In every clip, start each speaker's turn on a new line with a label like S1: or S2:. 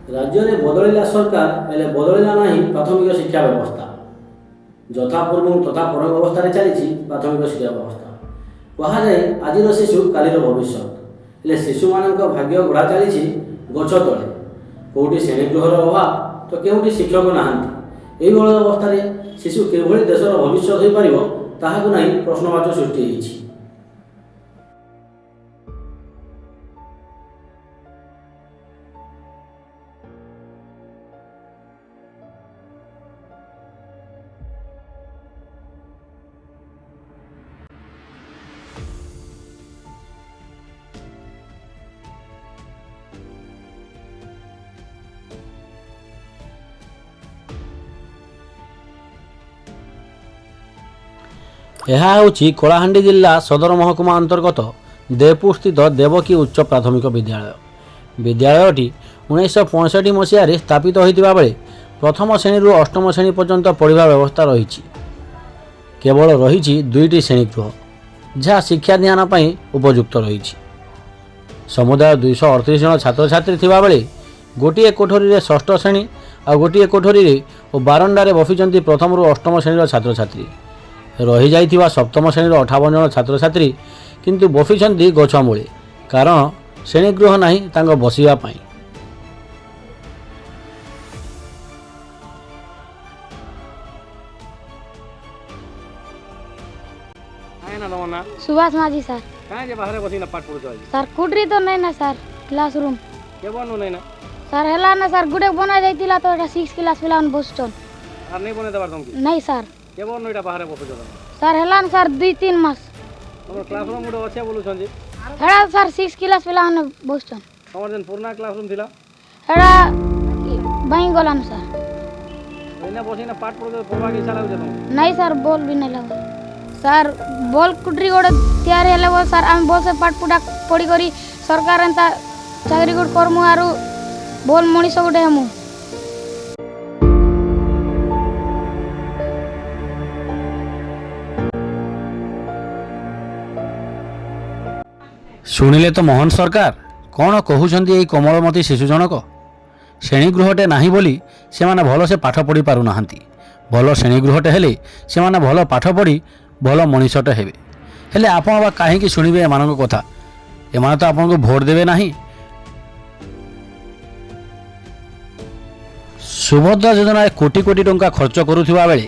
S1: राज्य बदलिला सरकार हेले बदलिला नहीं प्राथमिक शिक्षा व्यवस्था यथापूर्व तथा परम अवस्था चली प्राथमिक शिक्षा व्यवस्था कहुए आज शिशु कालीर भविष्य हेले शिशु मान भाग्य गढ़ा चली गछ तले कौटी श्रेणीगृहर अभाव तो केउटी शिक्षक नहांती एभली अवस्था शिशु किभली देशर भविष्य हो पार ताहाकु नहीं प्रश्नवाचक सृष्टि होइछि। ଏହା ହେଉଛି କଳାହାଣ୍ଡି ଜିଲ୍ଲା ସଦର ମହକୁମା ଅନ୍ତର୍ଗତ ଦେବପୁର ସ୍ଥିତ ଦେବକୀ ଉଚ୍ଚ ପ୍ରାଥମିକ ବିଦ୍ୟାଳୟ। ବିଦ୍ୟାଳୟଟି 1965 ମସିହାରେ ସ୍ଥାପିତ ହୋଇଥିବା ବେଳେ ପ୍ରଥମ ଶ୍ରେଣୀରୁ ଅଷ୍ଟମ ଶ୍ରେଣୀ ପର୍ଯ୍ୟନ୍ତ ପଢ଼ିବା ବ୍ୟବସ୍ଥା ରହିଛି। କେବଳ ରହିଛି 2ଟି ଶ୍ରେଣୀଗୃହ ଯାହା ଶିକ୍ଷାଦାନ ପାଇଁ ଉପଯୁକ୍ତ ରହିଛି। ସମୁଦାୟ 238 ଜଣ ଛାତ୍ରଛାତ୍ରୀ ଥିବାବେଳେ ଗୋଟିଏ କୋଠରୀରେ ଷଷ୍ଠ ଶ୍ରେଣୀ ଆଉ ଗୋଟିଏ କୋଠରୀରେ ଓ ବାରଣ୍ଡାରେ ବସିଛନ୍ତି ପ୍ରଥମରୁ ଅଷ୍ଟମ ଶ୍ରେଣୀର ଛାତ୍ରଛାତ୍ରୀ। ରହିଯାଇଥିବା ସପ୍ତମ ଶ୍ରେଣୀର 58 ଜଣ ଛାତ୍ରଛାତ୍ରୀ କିନ୍ତୁ ବସିଛନ୍ତି ଗଛ ମୂଳେ କାରଣ ଶ୍ରେଣୀଗୃହ ନାହିଁ ତାଙ୍କ ବସିବା ପାଇଁ।
S2: सुभाष माझी सर
S3: कहाँ के बाहर बसी ना पाठ पढ़ुछ आज
S2: सर कुटरी तो नहीं ना सर क्लासरूम
S3: के बनु नहीं ना
S2: सर हेला ना सर गुडे बना जाइतिला तो एटा 6 क्लास पिला बसचन
S3: आर नहीं बने देबार तुम की
S2: नहीं सर
S3: के बनु एटा बाहर बसुछ
S2: सर हेला ना सर 2-3 मास
S3: हमर क्लासरूम गुडे अच्छे बोलु छन जी
S2: हेला सर 6 क्लास पिला बसचन
S3: हमर जन पुराना क्लासरूम थिला
S2: हेला बाई गलान सर
S3: एने बसी ना पाठ पढ़वा के इच्छा लागु तुम
S2: नहीं सर बोल भी नहीं लगा सर बोल कुटरी गोड़े तैयार हेले वो सर हम बोल से पाठ पुटा पढ़ी करी सरकार एंता चाकरी गुड करमु आरु बोल मनीष गुडे हमु
S1: शुणिले तो मोहन सरकार कौन कहउछंती एई कोमलमती शिशु जनक श्रेणीगृहटे नाही बोली से माने भल से पाठ पढ़ी पारु नाहंती। भल श्रेणीगृहटे हेले से माने भल पाठ पढ़ी भल मनीषटे हेबे हेले आपण बा काहेकि शुणिबे एमानक कथा एमान तो आपनको भोट देबे नाही। सुभद्रा योजना कोटी कोटी टंका खर्च करुथिबा बेले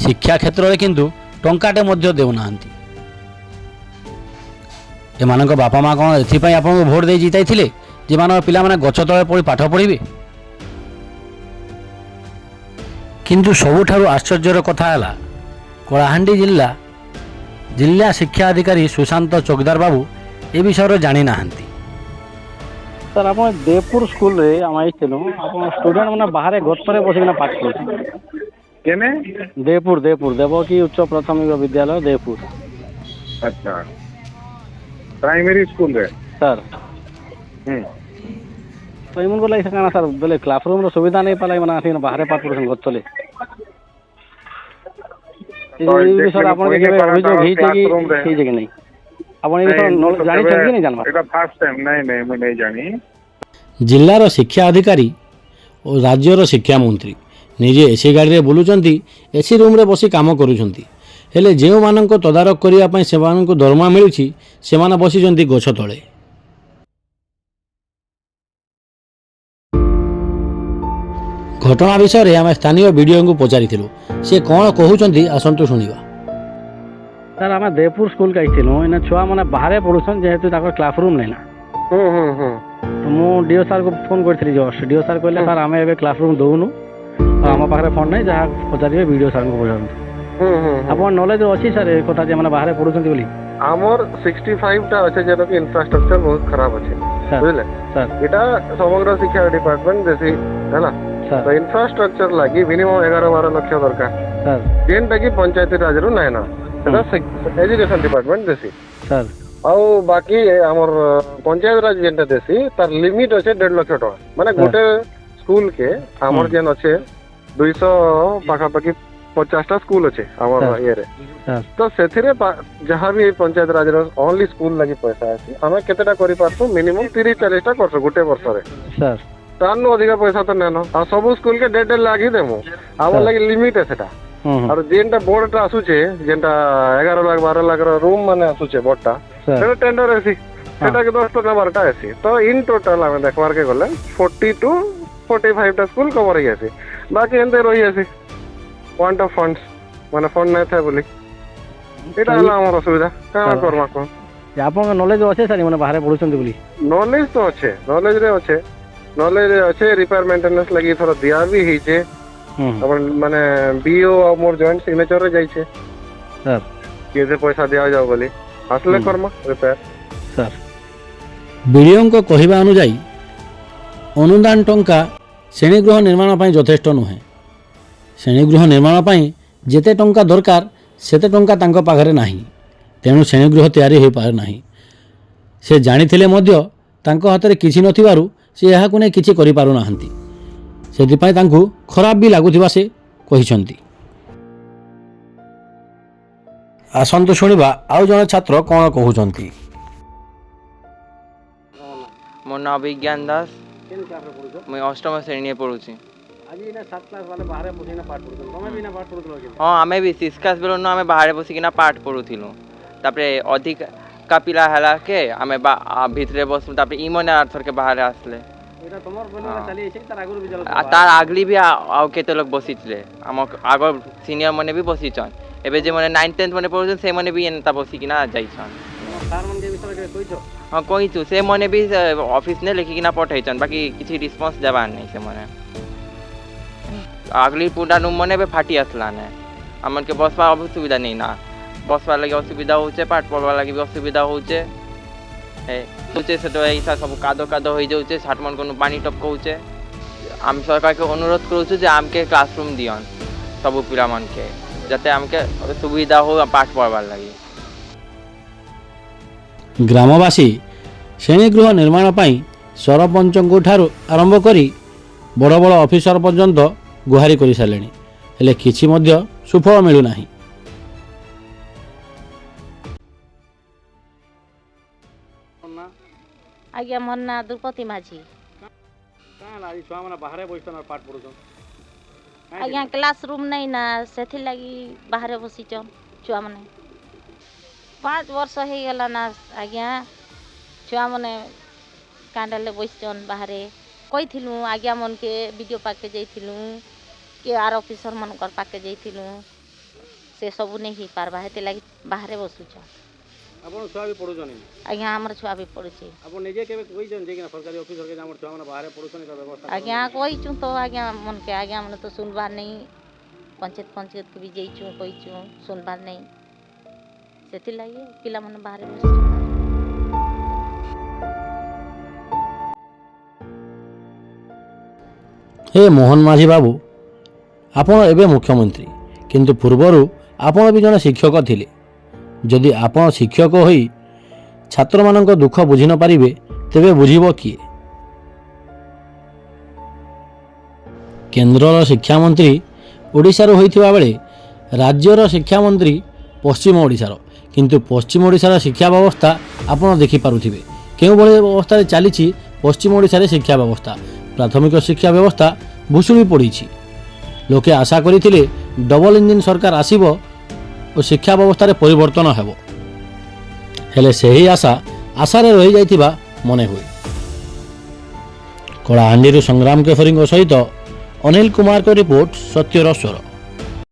S1: शिक्षा क्षेत्र में किंतु टंकाटे मध्य देउ नाहंती। एमानक बापा माँ कौन एथिपाई आपनको भोट दे जिताइथिले जे मान पिला माने गछ तले पड़ी पाठ पढ़िबे। किंतु सबुठारु आश्चर्यर कथा है कलाहांडी जिला शिक्षा अधिकारी सुशांत चौकीदार बाबू ए विषय जानी नाहंती।
S3: सर आप देवपुर स्कूल रे हम आइथिलु आपण स्टूडेंट माने बाहर गछ तले बसिना पाठ पढ़ु
S4: केने
S3: देवपुर देवपुर देवकी उच्च प्राथमिक विद्यालय देवपुर
S4: अच्छा प्राइमरी स्कूल रे
S3: सर तो इमन को लाइक काना सर बोले क्लासरूम रो सुविधा नहीं पाला माने आसी बाहर पाठ पढ़ु गछ तले सर आपण के अभियोग हिचे कि नहीं आपण ए जानि छथि नहीं जानबा
S4: एटा फर्स्ट टाइम नहीं मैं नहीं जानी।
S1: जिल्लार शिक्षा अधिकारी और राज्यर शिक्षा मंत्री निजे एसी गाड़ी बुलूचंती एसी रूम रे बसी काम करूछंती हेले जेउ माननको तदारक करिया पई सेमाननको दरमा मिलुछि सेमाने बसिचंती गछ तळे। घटना विषय आम स्थानीय वीडियो को पचारिथिलु से कौन कहउचंती आसंतु सुनिबा।
S3: सर आम देवपुर स्कूल के आइथिलु एना छुआ माने बाहर पढ़ुछन जेहेतु ताकर क्लासरूम नहीं ना तो मु डीओ सर को फोन करथिली जस्ट डीओ सर कहले सर आमे एबे क्लासरूम दउनु और आम पाखरे फोन नहीं जहाँ पचारिबे वीडियो सर को पचारंतु आपन नॉलेज अछि सर ए कथा जे माने बाहर पढ़ुछंती बोली
S4: आमर 65 टा अछि जेनो कि इंफ्रास्ट्रक्चर बहुत खराब अछि बुझले
S3: सर
S4: एटा समग्र शिक्षा डिपार्टमेंट देसी हैला तो इंफ्रास्ट्रक्चर लगी मिनिमम 11-12 लाख दरकार
S3: सर
S4: जेनटा कि पंचायत राज रु नै ना सेटा एजुकेशन डिपार्टमेंट देसी
S3: सर
S4: आउ बाकी हमर पंचायत राज जेनटा देसी तार लिमिट अछि 1.5 लाख टका माने गोटे स्कूल के हमर जेन अछि 200 पाखा पाखी 50 टा स्कूल अछि हमर ये रे तो सेथिरे जहां भी पंचायत राज रो ओनली स्कूल लगी पैसा अछि हमें केतेटा करि पारसु मिनिमम 30-40 टा करसु गोटे वर्ष रे
S3: सर
S4: ତାନୁ ଅଧିକା ପଇସା ତ ନେନ ଆଉ ସବୁ ସ୍କୁଲ କେ ଡେଟ୍ ଲାଗି ଦେମୁ ଆମର ଲାଗି ଲିମିଟ ସେଟା ଆଉ ଯେନ୍ଟା ବୋର୍ଡଟା ଆସୁଛେ ଯେନ୍ଟା 11 ଲାખ 12 ଲାଖର ରୁମ୍ ମାନେ ଆସୁଛେ ବୋର୍ଡଟା ସେଟା ଟେଣ୍ଡର ଅଛି ସେଟାକେ 10 ଟଙ୍କା 12ଟା ଅଛି ତ ଇନ୍ ଟୋଟାଲ ଆମେ ଦେଖବାରକେ ଗଲେ 40 to 45ଟା ସ୍କୁଲ କଭର ହେଇ ଅଛି ବାକି ଏମିତି ରହି ଅଛି ୱାଣ୍ଟ ଅଫ ଫଣ୍ଡସ୍ ମାନେ ଫଣ୍ଡ ନାଇଁ ଥାଏ ବୋଲି ଏଇଟା ହେଲା ଆମର ଅସୁବିଧା କାଣା କରବା କହ
S3: ଆପଣଙ୍କ ନଲେଜ ଅଛେ ସାର୍ ମାନେ ବାହାରେ ପଢୁଛନ୍ତି ବୋଲି
S4: ନଲେଜ ତ ଅଛେ ନଲେଜରେ ଅଛେ ରିପେୟାର ମେଣ୍ଟେନାନ୍ସ ଲାଗି ଥର ଦିଆ ବି ହେଇଛେ ଆପଣ ମାନେ ବିଓ ଆଉ ମୋର ଜଏଣ୍ଟ ସିଗ୍ନେଚରରେ ଯାଇଛେ
S3: ସାର୍
S4: କେତେ ପଇସା ଦିଆଯାଉ ବୋଲି ଆସିଲେ କର୍ମା ରିପେୟାର
S3: ସାର୍
S1: ବିଡ଼ିଓଙ୍କ କହିବା ଅନୁଯାୟୀ ଅନୁଦାନ ଟଙ୍କା ଶ୍ରେଣୀଗୃହ ନିର୍ମାଣ ପାଇଁ ଯଥେଷ୍ଟ ନୁହେଁ। ଶ୍ରେଣୀଗୃହ ନିର୍ମାଣ ପାଇଁ ଯେତେ ଟଙ୍କା ଦରକାର ସେତେ ଟଙ୍କା ତାଙ୍କ ପାଖରେ ନାହିଁ। ତେଣୁ ଶ୍ରେଣୀଗୃହ ତିଆରି ହୋଇପାରେ ନାହିଁ। ସେ ଜାଣିଥିଲେ ମଧ୍ୟ ତାଙ୍କ ହାତରେ କିଛି ନଥିବାରୁ ସେ ଏହାକୁ ନେଇ କିଛି କରିପାରୁନାହାନ୍ତି। ସେଥିପାଇଁ ତାଙ୍କୁ ଖରାପ ବି ଲାଗୁଥିବା ସେ କହିଛନ୍ତି। ଆସନ୍ତୁ ଶୁଣିବା ଆଉ ଜଣେ ଛାତ୍ର କ'ଣ କହୁଛନ୍ତି।
S5: ମୋ ନାଁ ବିଜ୍ଞାନ ଦାସ
S3: କେନ୍ କ୍ଲାସରେ ପଢୁଛ
S5: ମୁଇଁ ଅଷ୍ଟମ ଶ୍ରେଣୀରେ ପଢ଼ୁଛି।
S3: ଆଜି ଏଇନା 7 କ୍ଲାସ ବାଲେ ବାହାରେ ବସିକିନା ପାଠ ପଢୁଛନ୍ତି ତମେ ବି ନା ପାଠ ପଢୁଥିଲ କି
S5: ହଁ ଆମେ ବି ଶିକ୍ଷାସ ବେଳୁନ ଆମେ ବାହାରେ ବସିକିନା ପାଠ ପଢ଼ୁଥିଲୁ ତାପରେ ଅଧିକା ପିଲା ହେଲା କେ ଆମେ ଭିତରେ ବସୁ ତାପରେ ଇମାନେ ଆର୍ଥରକେ ବାହାରେ ଆସିଲେ
S3: ଏଇଟା ତମର ବେଳୁରେ ଚାଲି আছে ତାর আগুর বিজাল
S5: ତାର আগলি ବି ଆଉ କେତେ ଲୋକ ବସିଥିଲେ ଆମ ଆଗ ସିନିୟର ମାନେ ବି ବସିଛନ୍ ଏବେ ଯେମାନେ 9th 10th ମାନେ ପଢ଼ୁଛନ୍ ସେମାନେ ବି ଏନ୍ତା ବସିକିନା ଯାଇଛନ୍
S3: ସାର୍ ମାନକେ ବିଷୟରେ କହିଛ
S5: ହଁ କହିଛୁ ସେମାନେ ବି ଅଫିସନେ ଲେଖିକିନା ପଠେଇଛନ୍ ବାକି କିଛି ରିସ୍ପନ୍ସ ଦେବାର ନାହିଁ ସେମାନେ আগলি পুরা রুম মানে ଏବେ ফাটি আসলানে আমাকে বসবা অসুবিধা নেই না বসবার লাগে অসুবিধা হচ্ছে পাঠ পড়বার লাগে অসুবিধা হচ্ছে হচ্ছে সেটা এইসা ସବୁ কাদো কাদো হয়ে যাচ্ছে সাটমন কোনো পানি টপকাউছে আমি সরকারকে অনুরোধ করুছু যে আমকে ক্লাসরুম দিয়ন ସବୁ ପିଲାମାନକେ যাতে আমকে সুবিধা হো পাঠ পড়বার লাগে
S1: ଗ୍ରାମବାସୀ ଶ୍ରେଣୀଗୃହ ନିର୍ମାଣ ପାଇଁ ସରପଞ୍ଚଙ୍କ ଠାରୁ ଆରମ୍ଭ କରି ବଡ଼ ବଡ଼ ଅଫିସର ପର୍ଯ୍ୟନ୍ତ ଗୁହାରି କରିସାରିଲେଣି ହେଲେ କିଛି ମଧ୍ୟ ସୁଫଳ ମିଳୁନାହିଁ।
S6: ଆଜ୍ଞା ମୋର ନାଁ ଦ୍ରୁପତି ମାଝୀ
S3: କାଁ ଆଜି ଛୁଆମାନେ ବାହାରେ ବସିଛନ୍ ପାଠ ପଢୁଛନ୍
S6: ଆଜ୍ଞା କ୍ଲାସ ରୁମ୍ ନାଇଁ ନା ସେଥିଲାଗି ବାହାରେ ବସିଛନ୍ ଛୁଆମାନେ 5 ବର୍ଷ ହେଇଗଲା ନା ଆଜ୍ଞା ଛୁଆମାନେ କାଣ୍ଡାଲେ ବସିଛନ୍ ବାହାରେ କହିଥିଲୁ ଆଜ୍ଞା ମନକେ ବିଡ଼ିଓ ପାଖକେ ଯାଇଥିଲୁ କି ଆର୍ ଅଫିସର ମାନଙ୍କର ପାଖକେ ଯାଇଥିଲୁ ସେ ସବୁ ନେଇ ହେଇପାରବା ସେଥିଲାଗି ବାହାରେ ବସୁଛନ୍
S3: ଆପଣ ଛୁଆ ବି ପଢୁଛନ୍
S6: ଆଜ୍ଞା ଆମର ଛୁଆ ବି ପଢୁଛି
S3: ଆପଣ ନିଜେ କେବେ କହିଛନ୍ ଯେ କିନା ସରକାରୀ ଅଫିସର କେ ଆମର ଛୁଆମାନେ ବାହାରେ ପଢୁଛନ୍ ଏଟା ବ୍ୟବସ୍ଥା
S6: ଆଜ୍ଞା କହିଛୁ ତ ଆଜ୍ଞା ମନକେ ଆଜ୍ଞା ମାନେ ତ ଶୁଣବାର ନେଇ ପଞ୍ଚାୟତକୁ ବି ଯାଇଛୁ କହିଛୁ ଶୁଣବାର ନେଇ ସେଥିଲାଗି ପିଲାମାନେ ବାହାରେ ବସିଛନ୍ତି
S1: ହେ ମୋହନ ମାଝୀ ବାବୁ ଆପଣ ଏବେ ମୁଖ୍ୟମନ୍ତ୍ରୀ କିନ୍ତୁ ପୂର୍ବରୁ ଆପଣ ବି ଜଣେ ଶିକ୍ଷକ ଥିଲେ। ଯଦି ଆପଣ ଶିକ୍ଷକ ହୋଇ ଛାତ୍ରମାନଙ୍କ ଦୁଃଖ ବୁଝି ନ ପାରିବେ ତେବେ ବୁଝିବ କିଏ? କେନ୍ଦ୍ରର ଶିକ୍ଷାମନ୍ତ୍ରୀ ଓଡ଼ିଶାରୁ ହୋଇଥିବା ବେଳେ ରାଜ୍ୟର ଶିକ୍ଷାମନ୍ତ୍ରୀ ପଶ୍ଚିମ ଓଡ଼ିଶାର କିନ୍ତୁ ପଶ୍ଚିମ ଓଡ଼ିଶାର ଶିକ୍ଷା ବ୍ୟବସ୍ଥା ଆପଣ ଦେଖିପାରୁଥିବେ କେଉଁଭଳି ଅବସ୍ଥାରେ ଚାଲିଛି ପଶ୍ଚିମ ଓଡ଼ିଶାରେ ଶିକ୍ଷା ବ୍ୟବସ୍ଥା ପ୍ରାଥମିକ ଶିକ୍ଷା ବ୍ୟବସ୍ଥା ଭୁଷୁଡ଼ି ପଡ଼ିଛି। ଲୋକେ ଆଶା କରିଥିଲେ ଡବଲ ଇଞ୍ଜିନ୍ ସରକାର ଆସିବ ଓ ଶିକ୍ଷା ବ୍ୟବସ୍ଥାରେ ପରିବର୍ତ୍ତନ ହେବ ହେଲେ ସେହି ଆଶାରେ ରହିଯାଇଥିବା ମନେ ହୁଏ। କଳାହାଣ୍ଡିରୁ ସଂଗ୍ରାମ କେଶରୀଙ୍କ ସହିତ ଅନିଲ କୁମାରଙ୍କ ରିପୋର୍ଟ ସତ୍ୟର ସ୍ୱର।